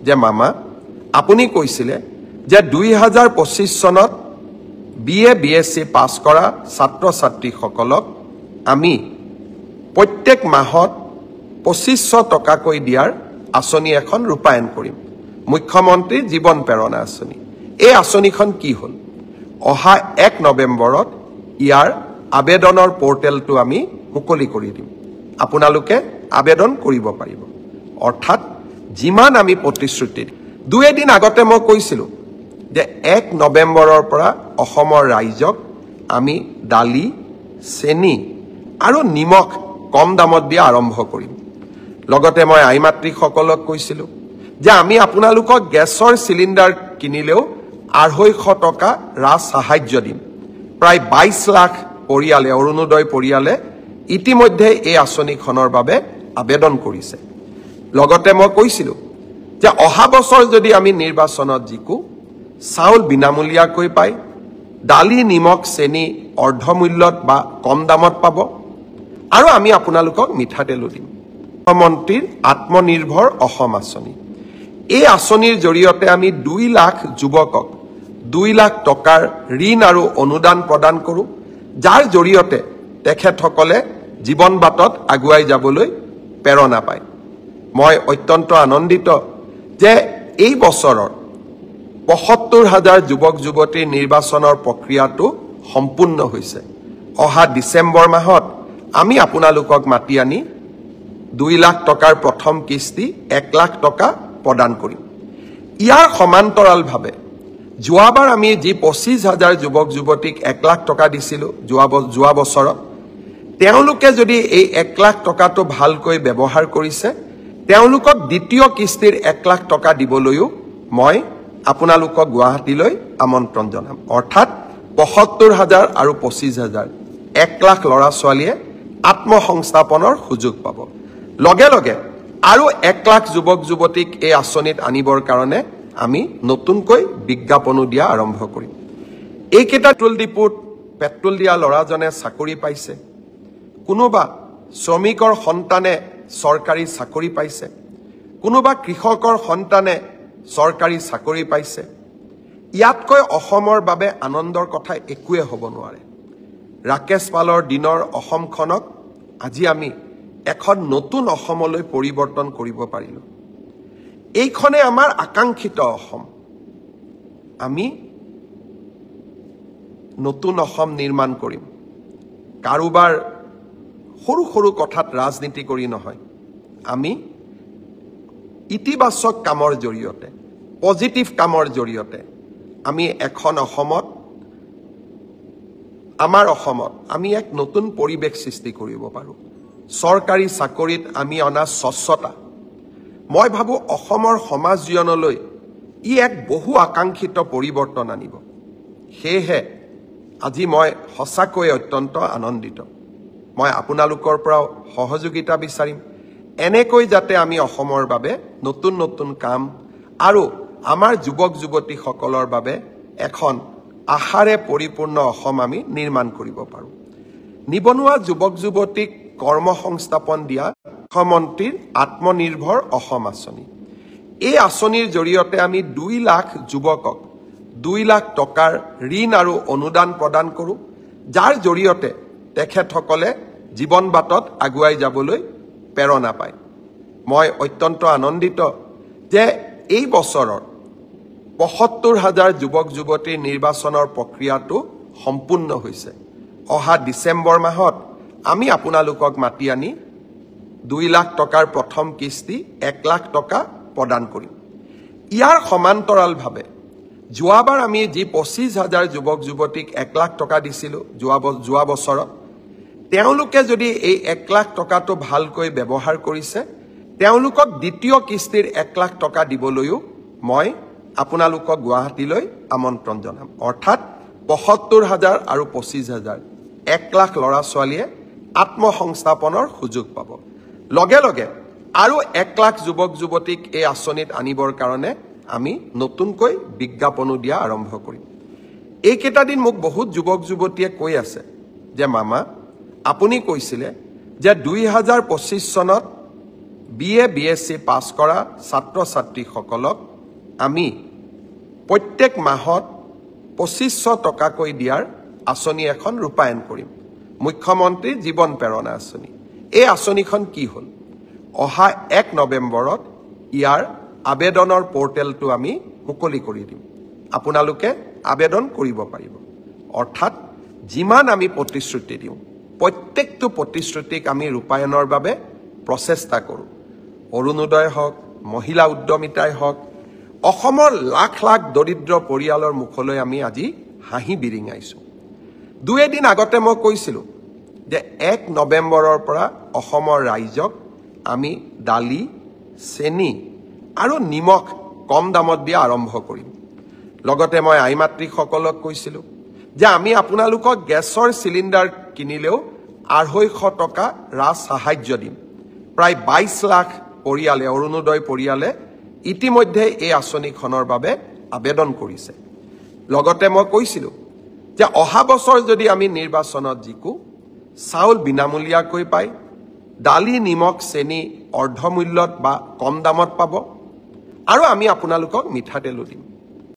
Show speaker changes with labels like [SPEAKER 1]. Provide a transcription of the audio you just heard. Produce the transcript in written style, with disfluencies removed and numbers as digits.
[SPEAKER 1] যে মামা আপুনি কৈছিলে যে 2025 চনত BA BSc পাছ কৰা ছাত্ৰ ছাত্ৰীসকলক আমি প্ৰত্যেক মাহত 2500 টকাকৈ দিয়াৰ আঁচনি এখন ৰূপায়ণ কৰিম মুখ্যমন্ত্ৰী জীৱন প্ৰেৰণা আঁচনি এই আঁচনিখন কি হ'ল অহা 1 নৱেম্বৰত ইয়াৰ আবেদনৰ পোৰ্টেলটো আমি মুকলি কৰি দিম আপোনালোকে আবেদন কৰিব পাৰিব অৰ্থাৎ যিমান আমি প্ৰতিশ্ৰুতি দুই এদিন আগতে মই কৈছিলো যে 1 নৱেম্বৰৰ পৰা অসমৰ ৰাইজক আমি দালি চেনি আৰু নিমখ কম দামত দিয়া আৰম্ভ কৰিম লগতে মই আইমাতৃসকলক কৈছিলো যে আমি আপোনালোকক গেছৰ সিলিন্ডাৰ কিনিলেও 250 টকা ৰাজ সাহায্য দিম প্ৰায় 22 লাখ পৰিয়ালে অৰুণোদয় পৰিয়ালে ইতিমধ্যে এই আঁচনিখনৰ বাবে আবেদন কৰিছে লগতে মই কৈছিলো যে অহা বছৰ যদি আমি নিৰ্বাচনত জিকো চাউল বিনামূলীয়াকৈ পায় দালি নিমখ চেনি অৰ্ধমূল্যত বা কম দামত পাব আৰু আমি আপোনালোকক মিঠাতেলো দিম মুখ্যমন্ত্ৰীৰ আত্মনিৰ্ভৰ অসম আঁচনি এই আঁচনিৰ জৰিয়তে আমি 2 লাখ যুৱকক 2 লাখ টকাৰ ঋণ আৰু অনুদান প্ৰদান কৰোঁ যাৰ জৰিয়তে তেখেতসকলে জীৱন বাটত আগুৱাই যাবলৈ প্ৰেৰণা পায় মই অত্যন্ত আনন্দিত যে এই বছৰৰ ৭৫,০০০ যুৱক যুৱতীৰ নিৰ্বাচনৰ প্ৰক্ৰিয়াটো সম্পূৰ্ণ হৈছে অহা ডিসেম্বৰ মাহত আমি আপোনালোকক মাতি আনি 2 লাখ টকাৰ প্ৰথম কিস্তি 1 লাখ টকা প্ৰদান কৰিম ইয়াৰ সমান্তৰালভাৱে যোৱাবাৰ আমি যি ২৫,০০০ যুৱক যুৱতীক 1 লাখ টকা দিছিলো যোৱা বছৰত তেওঁলোকে যদি এই 1 লাখ টকাটো ভালকৈ ব্যৱহাৰ কৰিছে তেওঁলোকক দ্বিতীয় কিস্তিৰ 1 লাখ টকা দিবলৈও মই আপোনালোকক গুৱাহাটীলৈ আমন্ত্ৰণ জনাম অৰ্থাৎ ৭৫,০০০ আৰু ২৫,০০০ 1 লাখ ল'ৰা ছোৱালীয়ে আত্মসংস্থাপনৰ সুযোগ পাব লগে লগে আৰু 1 লাখ যুৱক যুৱতীক এই আঁচনিত আনিবৰ কাৰণে আমি নতুনকৈ বিজ্ঞাপনো দিয়া আৰম্ভ কৰিম এইকেইটা পেট্ৰল ডিপুত পেট্ৰল দিয়া ল'ৰাজনে চাকৰি পাইছে কোনোবা শ্ৰমিকৰ সন্তানে চৰকাৰী চাকৰি পাইছে কোনোবা কৃষকৰ সন্তানে চৰকাৰী চাকৰি পাইছে ইয়াতকৈ অসমৰ বাবে আনন্দৰ কথা একোৱে হ'ব নোৱাৰে ৰাকেশ পালৰ দিনৰ অসমখনক আজি আমি এখন নতুন অসমলৈ পৰিৱৰ্তন কৰিব পাৰিলো এইখনে আমাৰ আকাংক্ষিত অসম আমি নতুন অসম নিৰ্মাণ কৰিম কাৰোবাৰ সৰু সৰু কথাত ৰাজনীতি কৰি নহয় আমি ইতিবাচক কামৰ জৰিয়তে পজিটিভ কামৰ জৰিয়তে আমি এখন অসমত আমাৰ অসমত আমি এক নতুন পৰিৱেশ সৃষ্টি কৰিব পাৰো চৰকাৰী চাকৰিত আমি অনা স্বচ্ছতা মই ভাবো অসমৰ সমাজ জীৱনলৈ ই এক বহু আকাংক্ষিত পৰিৱৰ্তন আনিব সেয়েহে আজি মই সঁচাকৈ অত্যন্ত আনন্দিত মই আপোনালোকৰ পৰা সহযোগিতা বিচাৰিম এনেকৈ যাতে আমি অসমৰ বাবে নতুন নতুন কাম আৰু আমাৰ যুৱক যুৱতীসকলৰ বাবে এখন আশাৰে পৰিপূৰ্ণ অসম আমি নিৰ্মাণ কৰিব পাৰো নিবনুৱা যুৱক যুৱতীক কৰ্মসংস্থাপন দিয়া মুখ্যমন্ত্ৰীৰ আত্মনিৰ্ভৰ অসম আঁচনি এই আঁচনিৰ জৰিয়তে আমি 2 লাখ যুৱকক 2 লাখ টকাৰ ঋণ আৰু অনুদান প্ৰদান কৰোঁ যাৰ জৰিয়তে তেখেতসকলে জীৱন বাটত আগুৱাই যাবলৈ প্ৰেৰণা পায় মই অত্যন্ত আনন্দিত যে এই বছৰৰ ৭৫,০০০ যুৱক যুৱতীৰ নিৰ্বাচনৰ প্ৰক্ৰিয়াটো সম্পূৰ্ণ হৈছে অহা ডিসেম্বৰ মাহত আমি আপোনালোকক মাতি আনি 2 লাখ টকাৰ প্ৰথম কিস্তি 1 লাখ টকা প্ৰদান কৰিম ইয়াৰ সমান্তৰালভাৱে যোৱাবাৰ আমি যি ২৫,০০০ যুৱক যুৱতীক 1 লাখ টকা দিছিলো যোৱা বছৰত তেওঁলোকে যদি এই 1 লাখ টকাটো ভালকৈ ব্যৱহাৰ কৰিছে তেওঁলোকক দ্বিতীয় কিস্তিৰ 1 লাখ টকা দিবলৈও মই আপোনালোকক গুৱাহাটীলৈ আমন্ত্ৰণ জনাম অৰ্থাৎ ৭৫,০০০ আৰু ২৫,০০০ 1 লাখ ল'ৰা ছোৱালীয়ে আত্মসংস্থাপনৰ সুযোগ পাব লগে লগে আৰু 1 লাখ যুৱক যুৱতীক এই আঁচনিত আনিবৰ কাৰণে আমি নতুনকৈ বিজ্ঞাপনো দিয়া আৰম্ভ কৰিম এইকেইটা দিন মোক বহুত যুৱক যুৱতীয়ে কৈ আছে যে মামা আপুনি কৈছিলে যে 2025 চনত BA BSc পাছ কৰা ছাত্ৰ ছাত্ৰীসকলক আমি প্ৰত্যেক মাহত 2500 টকাকৈ দিয়াৰ আঁচনি এখন ৰূপায়ণ কৰিম মুখ্যমন্ত্ৰী জীৱন প্ৰেৰণা আঁচনি এই আঁচনিখন কি হ'ল অহা 1 নৱেম্বৰত ইয়াৰ আবেদনৰ পোৰ্টেলটো আমি মুকলি কৰি দিম আপোনালোকে আবেদন কৰিব পাৰিব অৰ্থাৎ যিমান আমি প্ৰতিশ্ৰুতি দিওঁ প্ৰত্যেকটো প্ৰতিশ্ৰুতিক আমি ৰূপায়ণৰ বাবে প্ৰচেষ্টা কৰোঁ অৰুণোদয় হওক মহিলা উদ্যমিতাই হওক অসমৰ লাখ লাখ দৰিদ্ৰ পৰিয়ালৰ মুখলৈ আমি আজি হাঁহি বিৰিঙাইছোঁ দুই এদিন আগতে মই কৈছিলোঁ যে 1 নৱেম্বৰৰ পৰা অসমৰ ৰাইজক আমি দালি চেনি আৰু নিমখ কম দামত দিয়া আৰম্ভ কৰিম লগতে মই আইমাতৃসকলক কৈছিলোঁ যে আমি আপোনালোকক গেছৰ চিলিণ্ডাৰ কিনিলেও 250 টকা ৰাজ সাহায্য দিম প্ৰায় 22 লাখ পৰিয়ালে অৰুণোদয় পৰিয়ালে ইতিমধ্যে এই আঁচনিখনৰ বাবে আবেদন কৰিছে লগতে মই কৈছিলোঁ যে অহা বছৰ যদি আমি নিৰ্বাচনত জিকো চাউল বিনামূলীয়াকৈ পায় দালি নিমখ চেনি অৰ্ধমূল্যত বা কম দামত পাব আৰু আমি আপোনালোকক মিঠাতেলো দিম